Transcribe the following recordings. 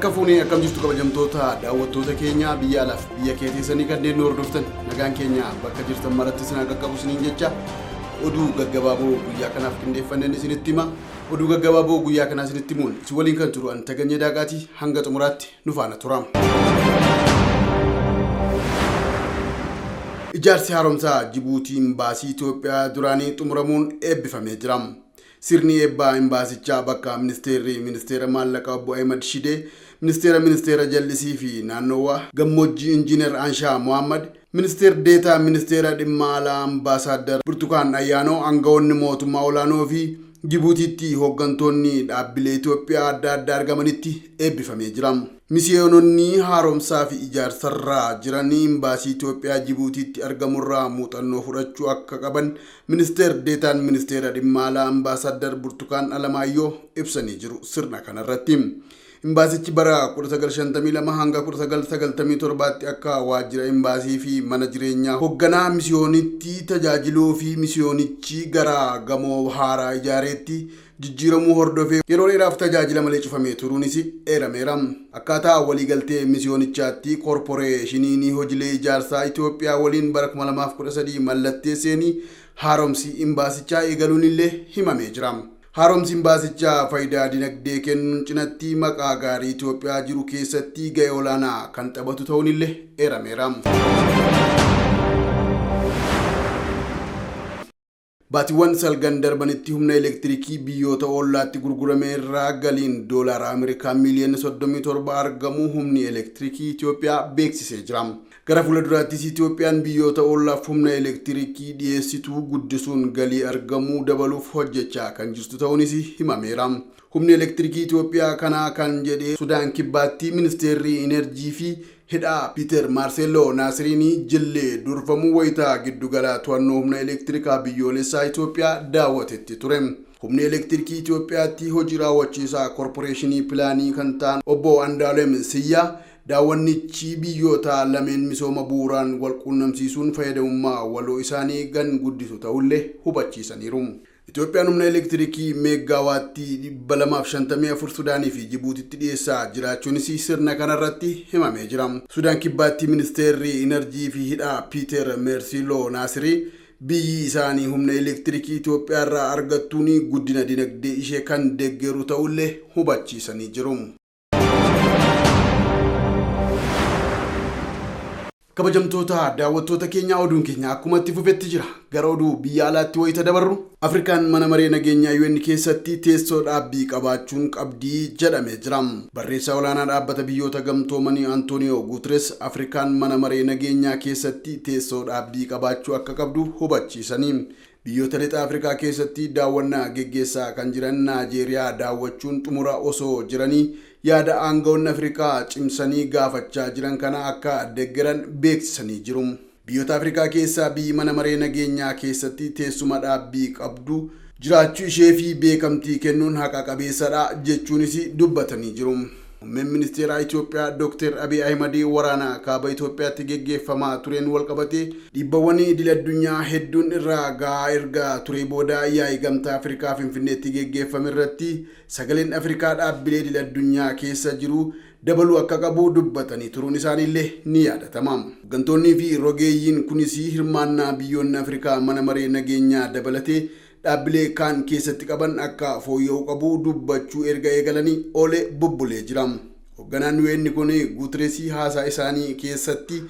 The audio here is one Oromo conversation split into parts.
Harka fuunee akkam jirtu kabajamtoota daawwattoota keenya biyya alaaf biyya keessanii kanneen nu hordoftan nagaan keenya bakka jirtan maratti isin qaqqabu isiniin jecha oduu gaggabaaboo guyyaa kanaaf qindeeffanneen isinitti hima. Oduu gaggabaaboo guyyaa kanaa isinitti himuun si waliin kan turu an Taganyee Daaqaatii hanga xumuraatti nu faana turaa. Ijaarsi haaromsaa Jibuutii imbaasii Itoophiyaa duraanii xumuramuun eebbifamee jira. Sirni eebbaa imbaasichaa bakka ministeera maallaqaa Obbo Ahmed Shidee, ministeera jallisii fi naannowaa gammoojjii Injiinar Anshaa Mohammad, ministeera deetaa ministeera dhimma alaa Ambaasaadar Burtukaan Ayyaanoo, aangawoonni mootummaa olaanoo fi Jibuutiitti hooggantoonni dhaabbilee Itoophiyaa adda addaa argamanitti eebbifamee jira. Misiyoononni haaromsaa fi ijaarsarraa jiranii imbaasii Itoophiyaa Jibuutiitti argamurraa muuxannoo fudhachuu akka qaban ministeera deetaan ministeera dhimma alaa Ambaasaadar Burtukaan Alamaayyoo ibsanii jiru. Sirna kanarratti imbaasichi bara 1952 hanga 1997tti akka waajjira imbaasii fi mana jireenyaa hoogganaa misiyoonitti tajaajiluu fi misiyoonichi gara gamoo haaraa ijaareetti jijjiiramuu hordofee yeroo dheeraaf tajaajila malee cufamee turuunis eerameera. Akkaataa waliigaltee misiyoonichaatti koorporeeshiniin hojiilee ijaarsaa Itoophiyaa waliin bara 2013 mallatteessanii haaromsi imbaasichaa eegaluun illee himamee jira. Haaromsi imbaasichaa faayidaa dinagdee kennuun cinatti maqaa gaarii Itoophiyaa jiru keessatti gahee olaanaa kan taphatu ta'uun illee eerameera. Baatiiwwan salgan darbanitti humna elektirikii biyyoota ollaatti gurgurame irraa galiin doolaara Ameerikaa miliyoona 37 argamu humni elektirikii Itoophiyaa beeksisee jira. Gara fuulduraattis Itoophiyaan biyyoota ollaaf humna elektirikii dhiyeessituu guddisuun galii argamuu dabaluuf hojjechaa kan jirtu ta'uunis himameera. Humni elektirikii Itoophiyaa kanaa kan jedhe Sudaan Kibbaatti ministeerri Inerjii fi hidhaa Piiter Maarseeloo Naasiriinii jillee durfamuu wayitaa giddugala to'annoo humna elektirikaa biyyoolessaa Itoophiyaa daawwatetti ture. Humni elektirikii Itoophiyaatti hojii raawwachiisaa koorporeeshinii pilaanii kan ta'an obbo Andaalem Siyyaa daawwannichi biyyoota lameen misooma bu'uuraan wal quunnamsiisuun fayyadamummaa waloo isaanii gan guddisu ta'ullee hubachiisaniiru. Itoophiyaan humna elektirikii meegaawaattii 254 Sudaanii fi Jibuutiitti dhiyeessaa jiraachuunis sirna kanarratti himamee jira. Sudaan Kibbaatti ministeerri Inerjii fi hidhaa Piiter Maarseeloo Naasirii biyyi isaanii humna elektirikii Itoophiyaa irraa argattuun guddina dinagdee ishee kan deeggaru ta'ullee hubachiisanii jiru. Kabajamtoota daawwattoota keenya oduun keenya akkuma itti fufetti jira. Gara oduu biyya alaatti wayita dabarru Afrikaan mana maree nageenyaa UN keessatti teessoo dhaabbii qabaachuun qabdii jedhamee jira. Barreessaa olaanaa dhaabbata biyyoota gamtoomanii Antooniyoo Guuteres Afrikaan mana maree nageenyaa keessatti teessoo dhaabbii qabaachuu akka qabdu hubachiisanii. Biyyoota lixa Afrikaa keessatti daawwannaa geggeessaa kan jiran Naajeeriyaa daawwachuun xumura osoo jiranii yaada aangawoonni Afrikaa cimsanii gaafachaa jiran kana akka deeggaran beeksisanii jiru. Biyyoota Afrikaa keessaa biyyi mana maree nageenyaa keessatti teessuma dhaabbii qabdu jiraachuu ishee fi beekamtii kennuun haqa qabeessadha jechuunis dubbatanii jiru. Muummeen ministeera Itoophiyaa Dr. Abiy Ahmed waraana kaaba Itoophiyaatti geggeeffamaa tureen walqabatee dhiibbawwan idil-addunyaa hedduun irraa gahaa erga ture booda yaa'ii gamtaa Afrikaa Finfinneetti geggeeffame irratti sagaleen Afrikaa dhaabbilee idil-addunyaa keessa jiru dabaluu akka qabu dubbatanii turuun isaaniillee ni yaadatama. Hooggantoonnii fi rogeeyyiin kunis hirmaannaa biyyoonni Afrikaa mana maree nageenyaa dabalatee dhaabbilee kaan keessatti qaban akka fooyya'uu qabu dubbachuu erga eegalanii ole bubbulee jira. Hoogganaan UN kun Guuteres haasaa isaanii keessatti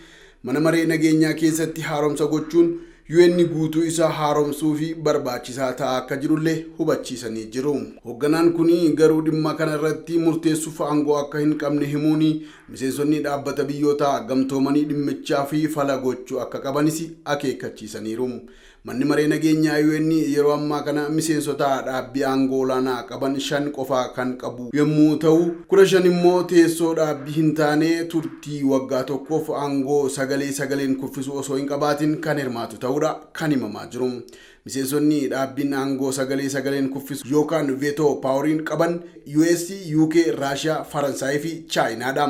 mana maree nageenyaa keessatti haaromsa gochuun UN guutuu isaa haaromsuu fi barbaachisaa ta'aa akka jirullee hubachiisanii jiru. Hoogganaan kun garuu dhimma kana irratti murteessuuf aangoo akka hin qabne himuun miseensonni dhaabbata biyyoota gamtoomanii dhimmichaa fi fala gochuu akka qabanis akeekkachiisaniiru. Manni maree nageenyaa UN yeroo ammaa kana miseensota dhaabbii aangoo olaanaa qaban 5 qofaa kan qabu yommuu ta'u 15 immoo teessoo dhaabbii hin taane turtii waggaa tokkoof aangoo sagaleen kuffisu osoo hin qabaatin kan hirmaatu ta'uudha kan himamaa jiru. Miseensonni dhaabbiin aangoo sagaleen kuffisu yookaan veto paawuriin qaban US, UK, Raashiyaa, Faransaay fi Chaayinaadha.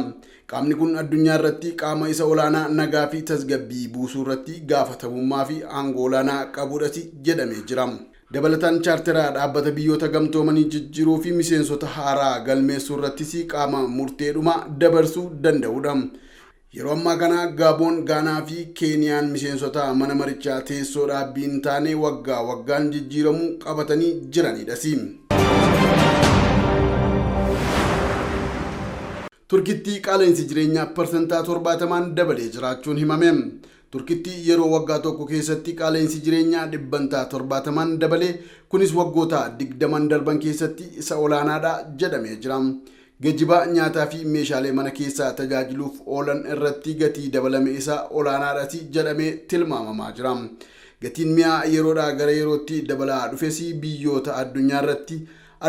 Qaamni kun addunyaa irratti qaama isa olaanaa nagaa fi tasgabbii buusuu irratti gaafatamummaa fi aangoo olaanaa qabuudhaati jedhamee jira. Dabalataan chaarteraa dhaabbata biyyoota gamtoomanii jijjiiruu fi miseensota haaraa galmeessuu irrattis qaama murteedhuma dabarsuu danda'udha. Yeroo ammaa kana Gaaboon, Gaanaa fi Keeniyaan miseensota mana marichaa teessoo dhaabbii hin taane waggaa waggaan jijjiiramuu qabatanii jiranidhas. Turkiitti qaala'insi jireenyaa parsantaa 70 dabalee jiraachuun himame. Turkiitti yeroo waggaa tokko keessatti qaala'insi jireenyaa dhibbantaa 70 dabalee kunis waggoota 20 darban keessatti isa olaanaadha jedhamee jira. Geejjiba, nyaataa fi meeshaalee mana keessaa tajaajiluuf oolan irratti gatii dabalame isaa olaanaadhaas jedhamee tilmaamamaa jira. Gatiin mi'aa yeroodhaa gara yerootti dabalaa dhufes biyyoota addunyaa irratti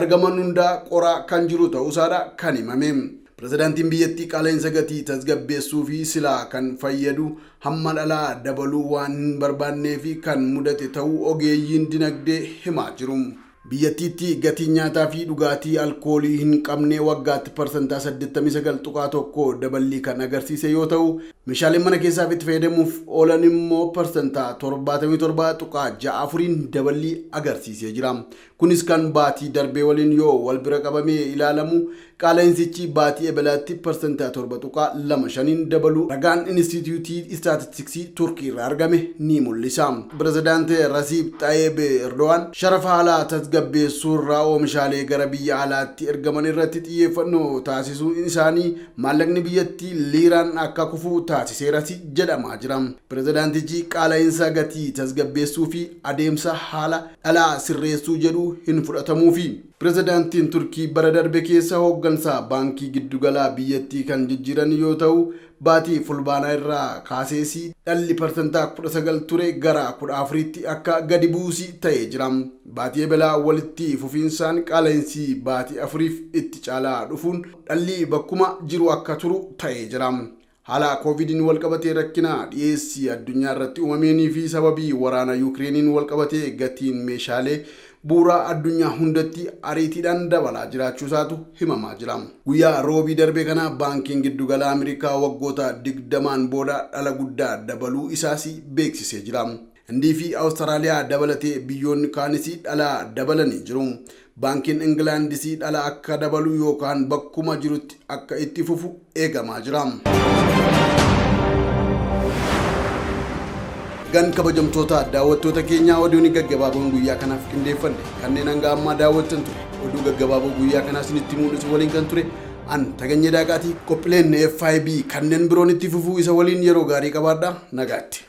argaman hundaa qoraa kan jiru ta'uusaadha kan himame. Pirezidaantiin biyyattii qaala'insa gatii tasgabbeessuu fi silaa kan fayyadu hamma dhalaa dabaluu waan hin barbaannee fi kan mudate ta'uu ogeeyyiin dinagdee himaa jiru. Biyyattiitti gatiin nyaataa fi dhugaatii alkoolii hin qabne waggaatti parsantaa 89.1 daballii kan agarsiise yoo ta'u, meeshaaleen mana keessaaf itti fayyadamuuf oolan immoo parsantaa 77.64 daballii agarsiisee jira. Kunis kan baatii darbee waliin yoo wal bira qabamee ilaalamu qaala'insichi baatii ebelaatti parsantaa 7.25 dabaluu ragaan Inistituutii Istaatistiksii Turkii irraa argame ni mul'isa. Pirezidaantii Rasiib Xaayib Erdo'aan sharafa haalaa tasgabbeessuu irraa oomishaalee gara biyya alaatti ergaman irratti xiyyeeffannoo taasisuun isaanii maallaqni biyyattii liiraan akka kufu taasiseeras jedhamaa jira. Pirezidaantichi qaala'insa gatii tasgabbeessuu fi adeemsa haala dhalaa sirreessuu jedhu hin fudhatamuufi. Pirezidaantiin Turkii bara darbe keessa hooggansa baankii giddugalaa biyyattii kan jijjiiran yoo ta'u, baatii fulbaanaa irraa kaasees dhalli parsantaa 19 ture gara 14tti akka gadi buusi ta'ee jira. Baatii ebelaa walitti fufiinsaan qaala'insi baatii 4f itti caalaa dhufuun dhalli bakkuma jiru akka turu ta'ee jira. Haala Covidin walqabatee rakkina dhiyeessii addunyaa irratti uumameenii fi sababii waraana Yukireeniin walqabatee gatiin meeshaalee bu'uuraa addunyaa hundatti ariitiidhaan dabalaa jiraachuusaatu himamaa jira. Guyyaa roobii darbe kana baankiin giddugalaa Ameerikaa waggoota 20 booda dhala guddaa dabaluu isaas beeksisee jira. Hindii fi Awustiraaliyaa dabalatee biyyoonni kaanis dhala dabalanii jiru. Baankiin Ingilaandis dhala akka dabalu yookaan bakkuma jirutti akka itti fufu eegamaa jira. Gan kabajamtoota daawwattoota keenyaa oduun gaggabaaboon guyyaa kanaaf qindeeffanne kanneen hanga ammaa daawwattan ture. Oduu gaggabaaboo guyyaa kanaas isinitti mul'isu waliin kan ture an Taganyee Daaqaatii. Qophiileen FIB kanneen biroon itti fufuu isa waliin yeroo gaarii qabaadhaa. Nagaatti.